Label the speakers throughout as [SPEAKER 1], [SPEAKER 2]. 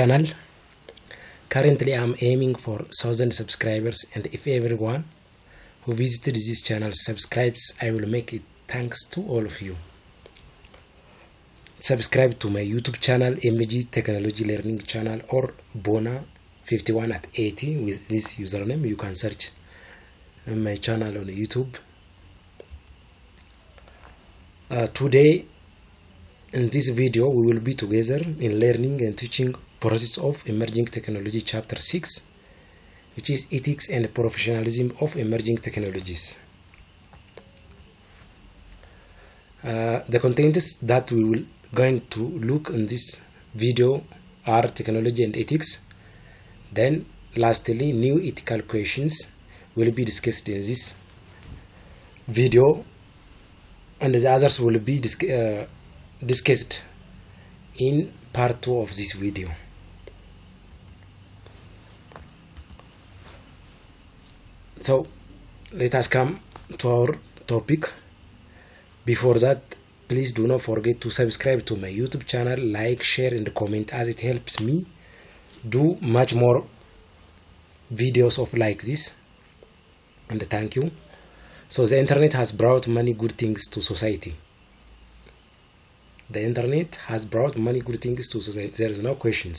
[SPEAKER 1] channel. Currently I'm aiming for 1,000 subscribers, and if everyone who visited this channel subscribes, I will make it. Thanks to all of you. Subscribe to my YouTube channel, MG Technology Learning Channel, or Bona51@80 with this username. You can search my channel on YouTube. Today in this video we will be together in learning and teaching process of emerging technology chapter 6, which is ethics and professionalism of emerging technologies. The contents that we will going to look in this video are technology and ethics. Then lastly, new ethical questions will be discussed in this video, and the others will be discussed in part 2 of this video. So let us come to our topic. Before that, please do not forget to subscribe to my YouTube channel, like, share and comment, as it helps me do much more videos of like this. And thank you. So the internet has brought many good things to society. The internet has brought many good things to society. There is no questions.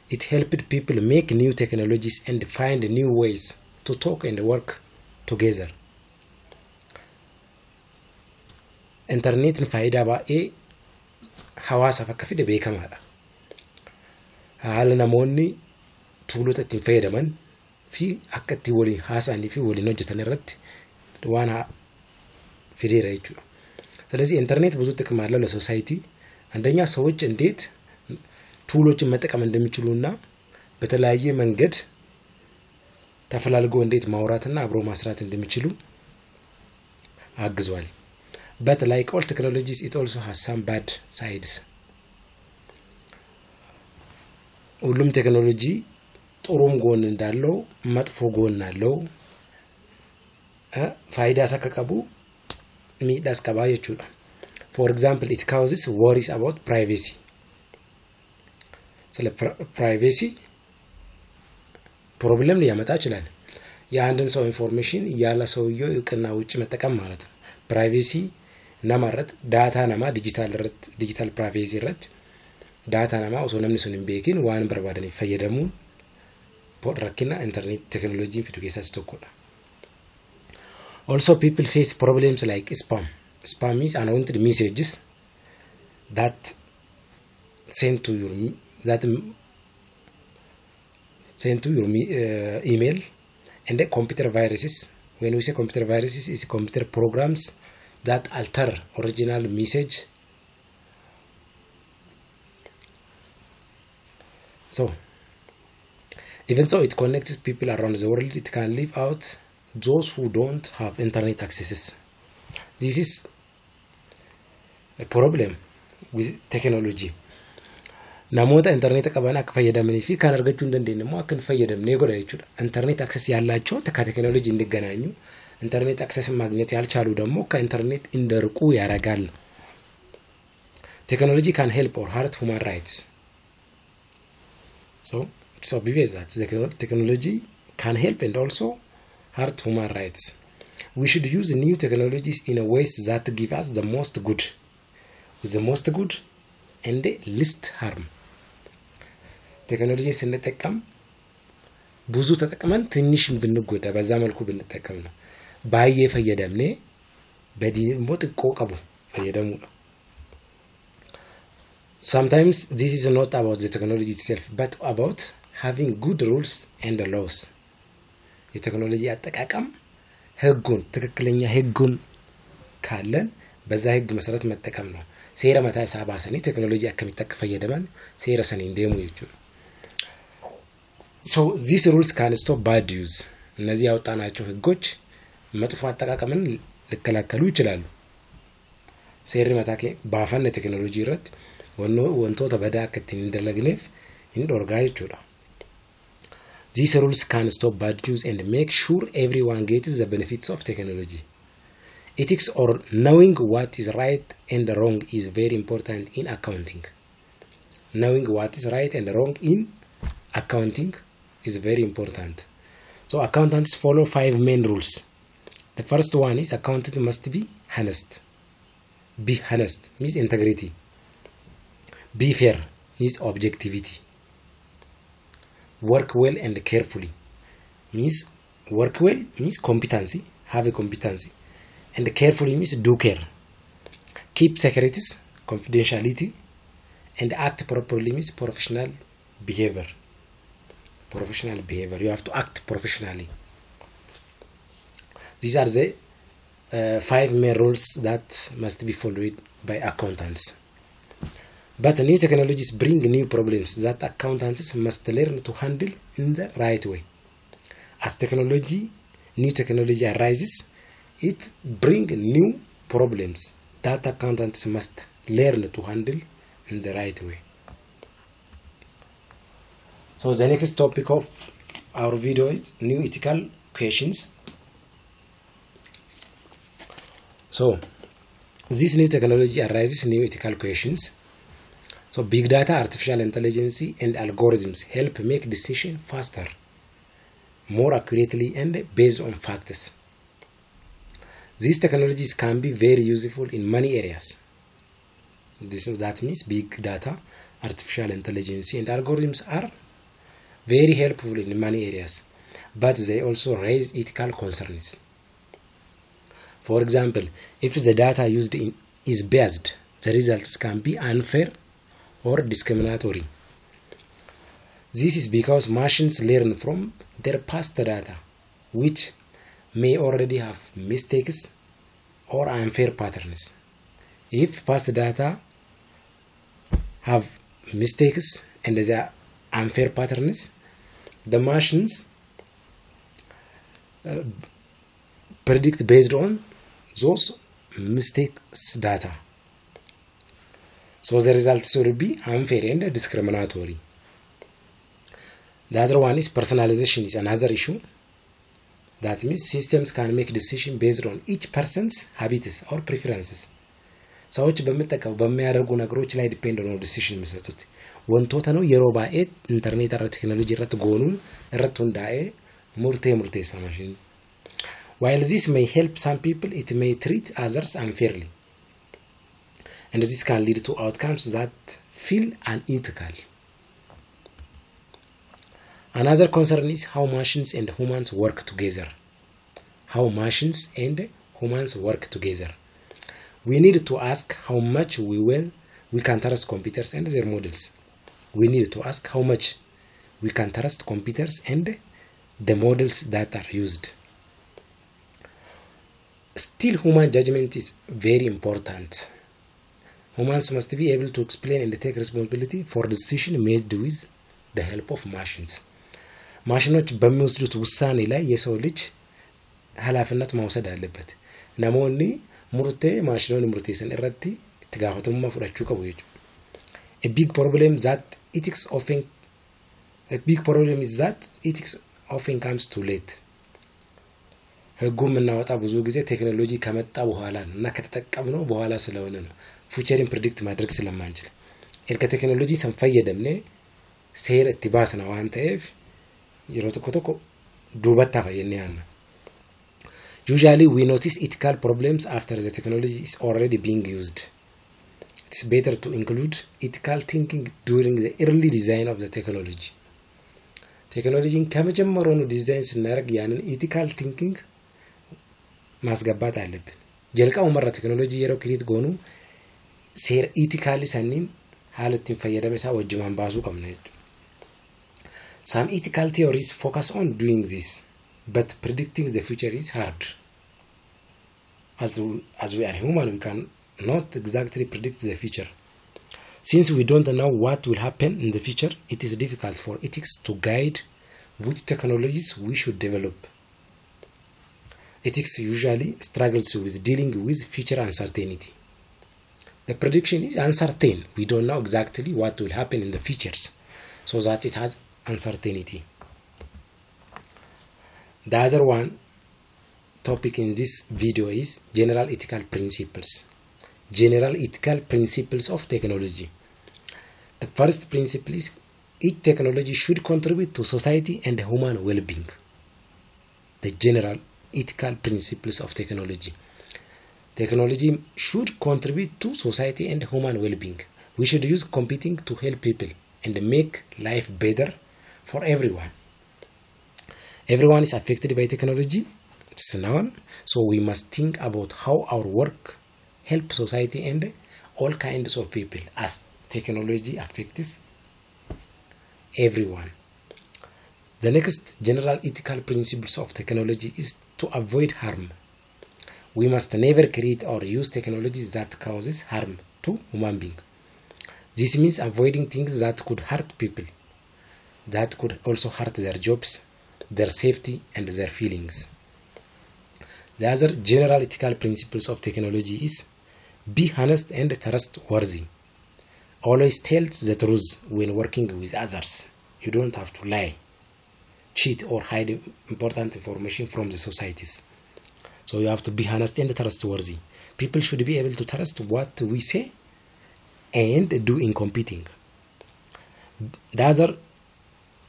[SPEAKER 1] It helped people make new technologies and find new ways to talk and work together. Internet faayida baay'ee hawaasaaf akka fide beekamaadha. Haala namoonni tuulota ittiin fayyadaman fi akka itti waliin haasa'anii fi waliin hojjetan irratti waan fideera jechuudha. ስለዚህ ኢንተርኔት ብዙ ጥቅም አለው ለሶሳይቲ። አንደኛ ሰዎች እንዴት ቱሎችን መጠቀም እንደሚችሉና በተለያየ መንገድ ተፈላልገው እንዴት ማውራትና አብሮ ማስራት እንደሚችሉ አግዟል። But like all technologies, it also has some bad sides. ሁሉም ቴክኖሎጂ ጥሩም ጎን እንዳለው መጥፎ ጎን አለው። ፋይዳ ሰከቀቡ ሚዳስ ከባይ ይችላል። For example, it causes worries about privacy. ስለ privacy ፕሮብለም ሊያመጣ ይችላል። የአንድን ሰው ኢንፎርሜሽን ያለ ሰውየው እውቅና ውጪ መጠቀም ማለት ነው። ፕራይቬሲ ናማረት ዳታ ናማ ዲጂታል ፕራይቬሲ ረት ዳታ ናማ ኦሶነም ንሱን ቤኪን ዋን በርባደን ይፈየደሙ ፖድራኪና ኢንተርኔት ቴክኖሎጂ ፊዱጌሳስ ተቆላ. Also, people face problems like spam. Spam is unwanted messages that sent to your email, and the computer viruses. When we say computer viruses, is computer programs that alter original message. So even though it connects people around the world, it can leave out those who don't have internet accesses. This is a problem with technology. ናሞታ ኢንተርኔት ቀባና ከፈየደምኒ ፊ ካነርገቹ እንደንደነሞ አከን ፈየደም ነጎዳ ይችላል። ኢንተርኔት አክሰስ ያላቸው ከቴክኖሎጂ እንዲገናኙ ኢንተርኔት አክሰስ ማግኘት ያልቻሉ ደግሞ ከኢንተርኔት እንደርቁ ያረጋል። Technology can help or hurt human rights. So it's obvious that the technology can help and also hurt human rights. We should use new technologies in a ways that give us the most good, with the most good and the least harm. ቴክኖሎጂ ስንጠቀም ብዙ ተጠቅመን ትንሽም ብንጎዳ በዛ መልኩ ብንጠቀም ነው። ባየ ፈየደምኔ በዲሞ ጥቆ ቀቡ ፈየደሙ ነው። Sometimes this is not about the technology itself, but about having good rules and laws. የቴክኖሎጂ አጠቃቀም ህጉን ትክክለኛ ህጉን ካለን በዛ ህግ መሰረት መጠቀም ነው። ሴራ መታ ሳባሰኒ ቴክኖሎጂ አከሚጠቅ ፈየደማን ሴራ ሰኒ እንደሙ ይችላል። So these rules can stop bad use. እነዚህ ያወጣናቸው ህጎች መጥፎ አጠቃቀምን ሊከላከሉ ይችላሉ። ሴሪ መታከ ባፈነ ቴክኖሎጂ ረት ወንቶ ተበዳ ከትን እንደለግነፍ እንዶርጋ ይችላል። These rules can stop bad use and make sure everyone gets the benefits of technology. Ethics, or knowing what is right and wrong, is very important in accounting. knowing what is right and wrong in accounting is very important. So accountants follow 5 main rules. The first one is accountant must be honest. Be honest means integrity. Be fair means objectivity. Work well and carefully means work well means competency, have a competency, and carefully means do care. Keep secrets, confidentiality, and act properly means professional behavior. Professional behavior. You have to act professionally. These are the 5 main rules that must be followed by accountants. But new technologies bring new problems that accountants must learn to handle in the right way. As new technology arises, it brings new problems that accountants must learn to handle in the right way. So the next topic of our video is new ethical questions. So this new technology arises new ethical questions. So big data, artificial intelligence, and algorithms help make decisions faster, more accurately, and based on facts. These technologies can be very useful in many areas. That means big data, artificial intelligence, and algorithms are very helpful in many areas, but they also raise ethical concerns. For example, if the data used is biased, the results can be unfair or discriminatory. This is because machines learn from their past data, which may already have mistakes or unfair patterns. If past data have mistakes and there are unfair patterns, the machines predict based on those mistakes data. So the results will be unfair and discriminatory. The other one is personalization is another issue. That means systems can make decisions based on each person's habits or preferences. ሰዎች በሚያደርጉ ነገሮች ላይ ዲፔንድ ነው ዲሲሽን የሚሰጡት ወንቶታ ነው የሮባኤ ኢንተርኔት አረ ቴክኖሎጂ ረት ጎኑን ረቱ እንዳኤ ሙርቴ ሰማሽን. While this may help some people, it may treat others unfairly, and this can lead to outcomes that feel unethical. Another concern is how machines and humans work together. We need to ask how much we can trust computers and their models. We need to ask how much we can trust computers and the models that are used. Still, human judgment is very important. Humans must be able to explain and take responsibility for decisions made with the help of machines. ማሽኖች በሚወስዱት ውሳኔ ላይ የሰው ልጅ ኃላፊነት መውሰድ አለበት. ናሞኒ ሙርቴ ማሽኖን ሙርቴ ሰንረቲ ትጋፈቱማ ፍራችሁ ከወይጭ. A big problem is that ethics often comes too late. ህጉም እናወጣ ብዙ ጊዜ ቴክኖሎጂ ከመጣ በኋላ እና ከተጠቀምነው በኋላ ስለሆነ ነው ፊውቸርን ፕሬዲክት ማድረግ ስለማንችል. እርከ ቴክኖሎጂ ሰንፈየደምኔ ሴር እትባስ ነው አንተፍ ይሮተኮተኮ ዱበታ ፈየኛና. Usually we notice ethical problems after the technology is already being used. It's better to include ethical thinking during the early design of the technology. ቴክኖሎጂን ከመጀመሪያው ነው ዲዛይን ስናደርግ ያንን ethical thinking ማስገባት አለብን. ጀልቃው መራ ቴክኖሎጂ የረው ክሪት ጎኑ ሴር ኢቲካሊ ሰኒን ሐለትን ፈየደመሳ ወጅማን ባሱ ቀምነጭ. Some ethical theories focus on doing this, but predicting the future is hard. As we are human, we cannot exactly predict the future. Since we don't know what will happen in the future, it is difficult for ethics to guide which technologies we should develop. Ethics usually struggles with dealing with future uncertainty. The prediction is uncertain. We don't know exactly what will happen in the futures, so that it has uncertainty. The other one topic in this video is general ethical principles. General ethical principles of technology. The first principle is each technology should contribute to society and human well-being. The general ethical principles of technology. Technology should contribute to society and human well-being. We should use computing to help people and make life better for everyone. Everyone is affected by technology, it's known, so we must think about how our work helps society and all kinds of people as technology affects everyone. The next general ethical principles of technology is to avoid harm. We must never create or use technologies that causes harm to human being. This means avoiding things that could hurt people, that could also hurt their jobs, their safety, and their feelings. The other general ethical principles of technology is be honest and trustworthy. Always tell the truth when working with others. You don't have to lie, cheat, or hide important information from the societies. So you have to be honest and trustworthy. People should be able to trust what we say and do in competing. The other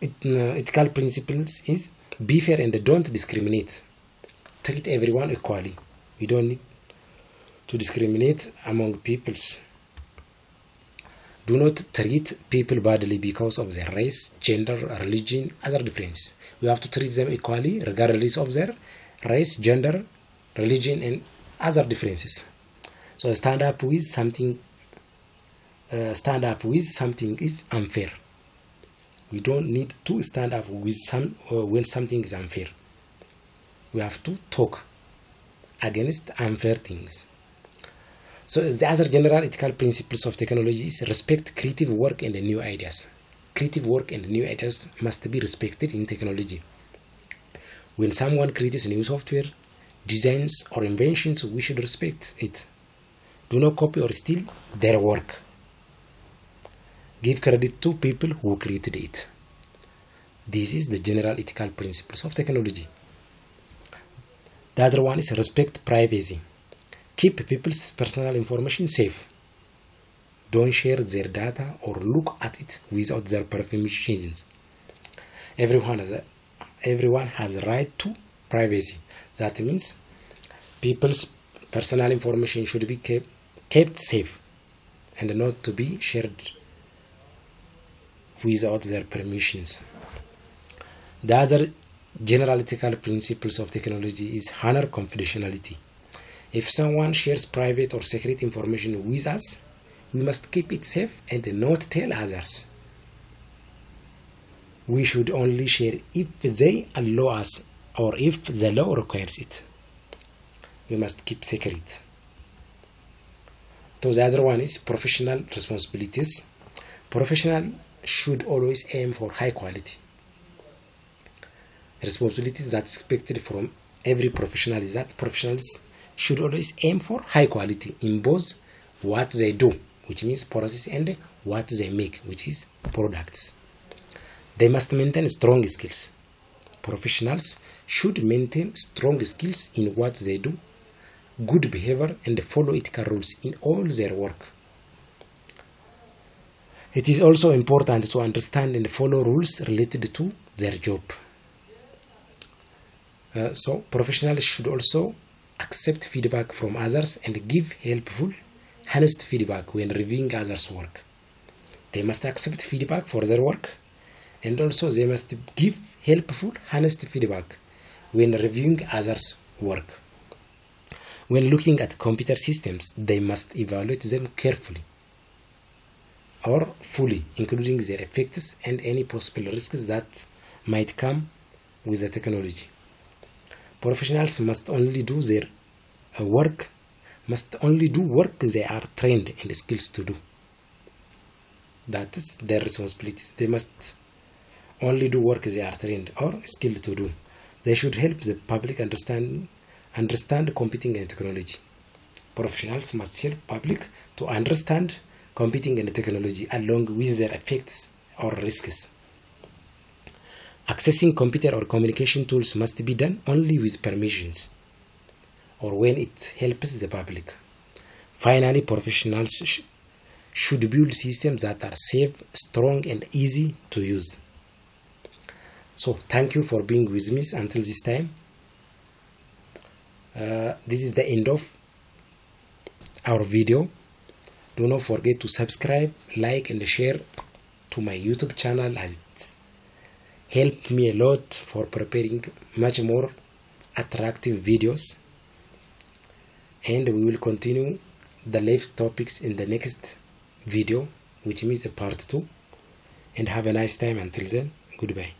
[SPEAKER 1] ethical principles is be fair and don't discriminate. Treat everyone equally. We don't need to discriminate among peoples. Do not treat people badly because of their race, gender, religion, other differences. We have to treat them equally regardless of their race, gender, religion, and other differences. So stand up with something is unfair. We don't need to stand up with when something is unfair. We have to talk against unfair things. So the other general ethical principles of technology is respect creative work and new ideas. Creative work and new ideas must be respected in technology. When someone creates new software, designs, or inventions, we should respect it. Do not copy or steal their work. Give credit to people who created it. This is the general ethical principles of technology. The other one is respect privacy. Keep people's personal information safe. Don't share their data or look at it without their permissions. Everyone has a right to privacy. That means people's personal information should be kept safe and not to be shared without their permissions. The other general ethical principles of technology is honor confidentiality. If someone shares private or secret information with us, we must keep it safe and not tell others. We should only share if they allow us or if the law requires it. We must keep secret. So the other one is professional responsibilities. Professional should always aim for high quality. Responsibilities that's expected from every professional is that professionals should always aim for high quality in both what they do, which means process, and what they make, which is products. They must maintain strong skills. Professionals should maintain strong skills in what they do, good behavior, and follow ethical rules in all their work. It is also important to understand and follow rules related to their job. So professionals should also accept feedback from others and give helpful, honest feedback when reviewing others' work. They must accept feedback for their work, and also they must give helpful, honest feedback when reviewing others' work. When looking at computer systems, they must evaluate them carefully or fully, including their effects and any possible risks that might come with the technology. Professionals must only do work they are trained and skilled to do. That is their responsibilities. They must only do work they are trained or skilled to do. They should help the public understand computing and technology. Professionals must help public to understand computing and technology along with their effects or risks. Accessing computer or communication tools must be done only with permissions or when it helps the public. Finally, professionals should build systems that are safe, strong, and easy to use. So thank you for being with me until this time. This is the end of our video. Do not forget to subscribe, like, and share to my YouTube channel, as it helped me a lot for preparing much more attractive videos. And we will continue the left topics in the next video, which means a part 2. And have a nice time. Until then, goodbye.